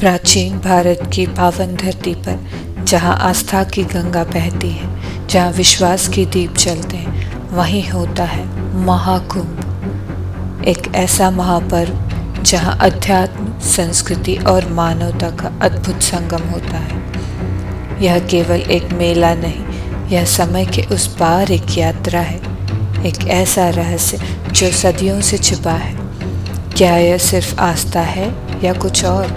प्राचीन भारत की पावन धरती पर जहाँ आस्था की गंगा बहती है, जहाँ विश्वास के दीप जलते हैं, वहीं होता है महाकुंभ। एक ऐसा महापर्व जहाँ अध्यात्म, संस्कृति और मानवता का अद्भुत संगम होता है। यह केवल एक मेला नहीं, यह समय के उस पार एक यात्रा है, एक ऐसा रहस्य जो सदियों से छिपा है। क्या यह सिर्फ आस्था है या कुछ और?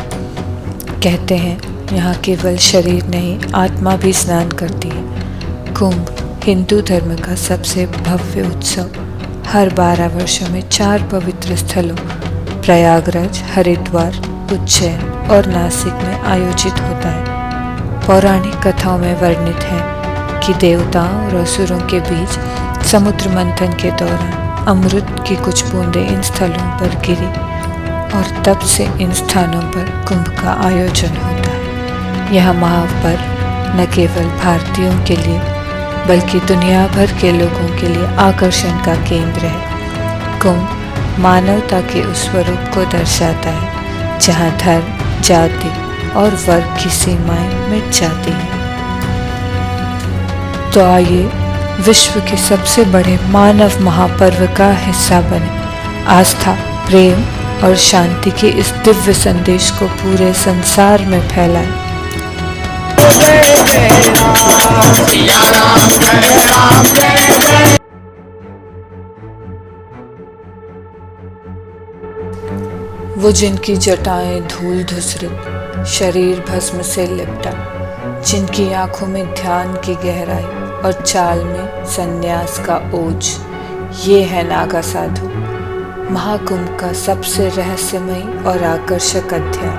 कहते हैं यहाँ केवल शरीर नहीं, आत्मा भी स्नान करती है। कुंभ हिंदू धर्म का सबसे भव्य उत्सव हर 12 वर्षों में 4 पवित्र स्थलों प्रयागराज, हरिद्वार, उज्जैन और नासिक में आयोजित होता है। पौराणिक कथाओं में वर्णित है कि देवताओं और असुरों के बीच समुद्र मंथन के दौरान अमृत की कुछ बूंदें इन स्थलों पर गिरी और तब से इन स्थानों पर कुंभ का आयोजन होता है। यह महापर्व न केवल भारतीयों के लिए बल्कि दुनिया भर के लोगों के लिए आकर्षण का केंद्र है। कुंभ मानवता के उस स्वरूप को दर्शाता है जहाँ धर्म, जाति और वर्ग की सीमाएं मिट जाती हैं। तो आइए विश्व के सबसे बड़े मानव महापर्व का हिस्सा बने। आस्था, प्रेम और शांति के इस दिव्य संदेश को पूरे संसार में फैलाएं। वो जिनकी जटाएं धूल धूसरित, शरीर भस्म से लिपटा, जिनकी आंखों में ध्यान की गहराई और चाल में संन्यास का ओज, ये है नागा साधु। महाकुंभ का सबसे रहस्यमयी और आकर्षक अध्याय।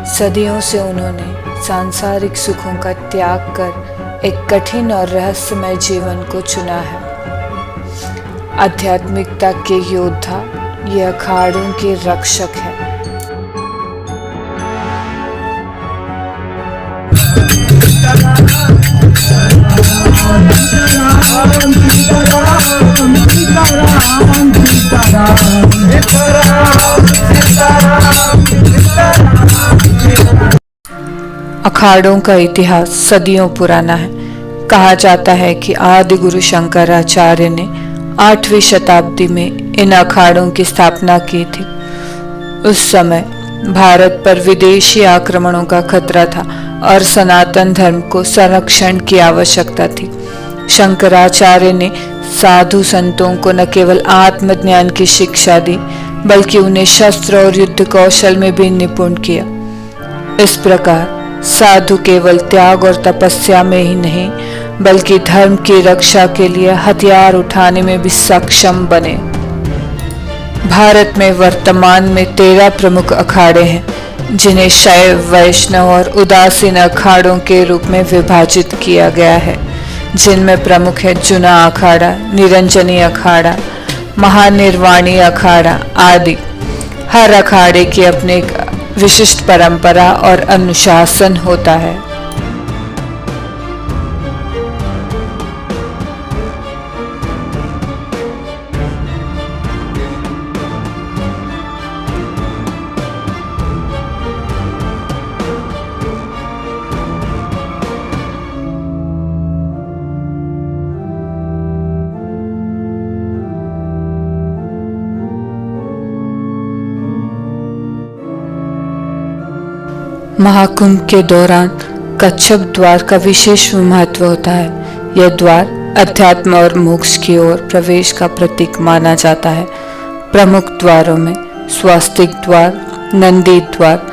सदियों से उन्होंने सांसारिक सुखों का त्याग कर एक कठिन और रहस्यमय जीवन को चुना है। आध्यात्मिकता के योद्धा, ये अखाड़ों के रक्षक है। अखाड़ों का इतिहास सदियों पुराना है। कहा जाता है कि आदि गुरु शंकराचार्य ने 8वीं शताब्दी में इन अखाड़ों की स्थापना की थी। उस समय भारत पर विदेशी आक्रमणों का खतरा था और सनातन धर्म को संरक्षण की आवश्यकता थी। शंकराचार्य ने साधु संतों को न केवल आत्मज्ञान की शिक्षा दी, बल्कि उन्हें शस्त्र और युद्ध कौशल में भी निपुण किया। इस प्रकार साधु केवल त्याग और तपस्या में ही नहीं, बल्कि धर्म की रक्षा के लिए हथियार उठाने में भी सक्षम बने। भारत में वर्तमान में 13 प्रमुख अखाड़े हैं, जिन्हें शैव, वैष्णव और उदासीन अखाड़ों के रूप में विभाजित किया गया है, जिनमें प्रमुख है जुना अखाड़ा, निरंजनी अखाड़ा, महानिर्वाणी अखाड़ा आदि। हर अखाड़े की अपनी एक विशिष्ट परंपरा और अनुशासन होता है। महाकुंभ के दौरान कच्छप द्वार का विशेष महत्व होता है। यह द्वार अध्यात्म और मोक्ष की ओर प्रवेश का प्रतीक माना जाता है। प्रमुख द्वारों में स्वास्तिक द्वार, नंदी द्वार,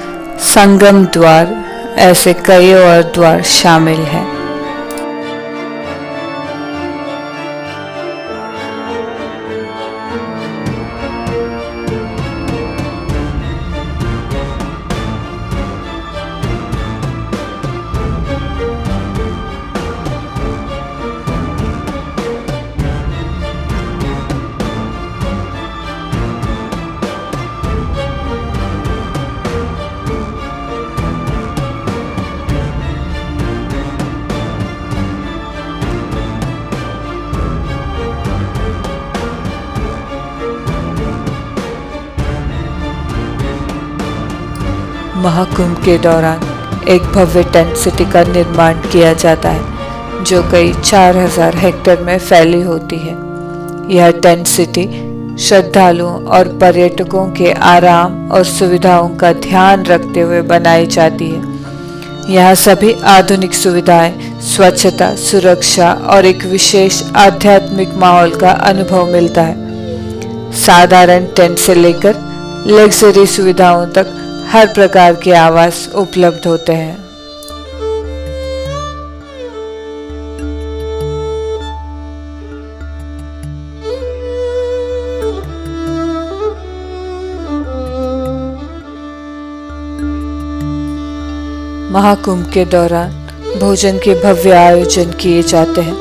संगम द्वार, ऐसे कई और द्वार शामिल हैं। महाकुंभ के दौरान एक भव्य टेंट सिटी का निर्माण किया जाता है जो कई 4000 हेक्टेयर में फैली होती है। यह टेंट सिटी श्रद्धालुओं और पर्यटकों के आराम और सुविधाओं का ध्यान रखते हुए बनाई जाती है। यहाँ सभी आधुनिक सुविधाएं, स्वच्छता, सुरक्षा और एक विशेष आध्यात्मिक माहौल का अनुभव मिलता है। साधारण टेंट से लेकर लग्जरी सुविधाओं तक हर प्रकार के आवास उपलब्ध होते हैं। महाकुंभ के दौरान भोजन के भव्य आयोजन किए जाते हैं।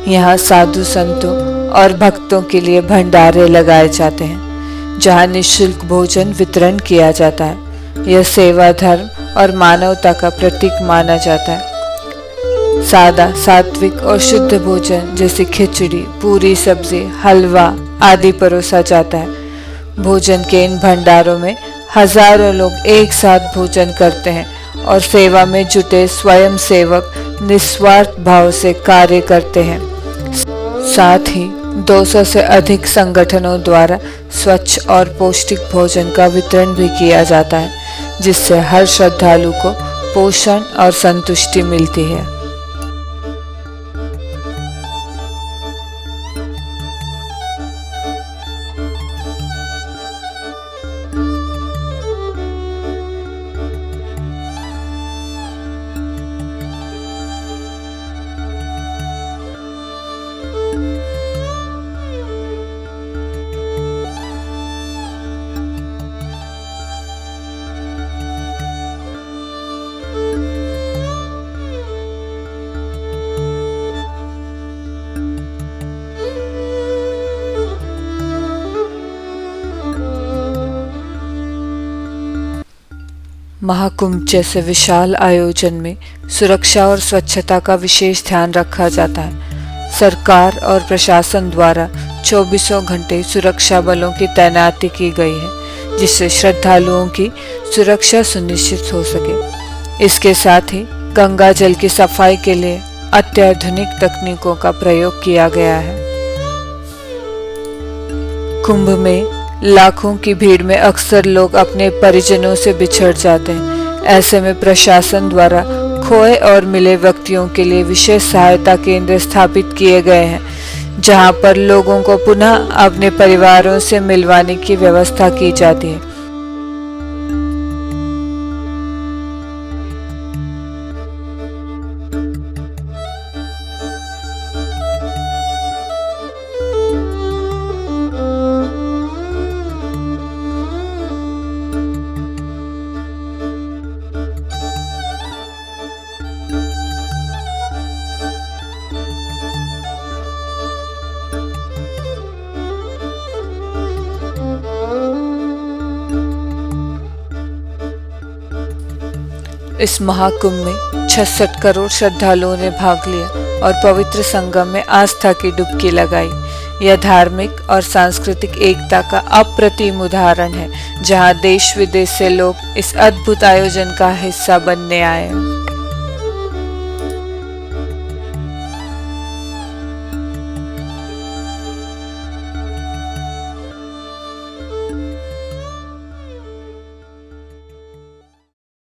यहाँ साधु संतों और भक्तों के लिए भंडारे लगाए जाते हैं जहाँ निःशुल्क भोजन वितरण किया जाता है। यह सेवा, धर्म और मानवता का प्रतीक माना जाता है। सादा, सात्विक और शुद्ध भोजन जैसे खिचड़ी, पूरी, सब्जी, हलवा आदि परोसा जाता है। भोजन के इन भंडारों में हजारों लोग एक साथ भोजन करते हैं और सेवा में जुटे स्वयं सेवक निस्वार्थ भाव से कार्य करते हैं। साथ ही 200 से अधिक संगठनों द्वारा स्वच्छ और पौष्टिक भोजन का वितरण भी किया जाता है, जिससे हर श्रद्धालु को पोषण और संतुष्टि मिलती है। महाकुंभ जैसे विशाल आयोजन में सुरक्षा और स्वच्छता का विशेष ध्यान रखा जाता है। सरकार और प्रशासन द्वारा 24 घंटे सुरक्षा बलों की तैनाती की गई है, जिससे श्रद्धालुओं की सुरक्षा सुनिश्चित हो सके। इसके साथ ही गंगा जल की सफाई के लिए अत्याधुनिक तकनीकों का प्रयोग किया गया है। कुंभ में लाखों की भीड़ में अक्सर लोग अपने परिजनों से बिछड़ जाते हैं। ऐसे में प्रशासन द्वारा खोए और मिले व्यक्तियों के लिए विशेष सहायता केंद्र स्थापित किए गए हैं, जहां पर लोगों को पुनः अपने परिवारों से मिलवाने की व्यवस्था की जाती है। इस महाकुंभ में 66 करोड़ श्रद्धालुओं ने भाग लिया और पवित्र संगम में आस्था की डुबकी लगाई। यह धार्मिक और सांस्कृतिक एकता का अप्रतिम उदाहरण है, जहां देश विदेश से लोग इस अद्भुत आयोजन का हिस्सा बनने आए हैं।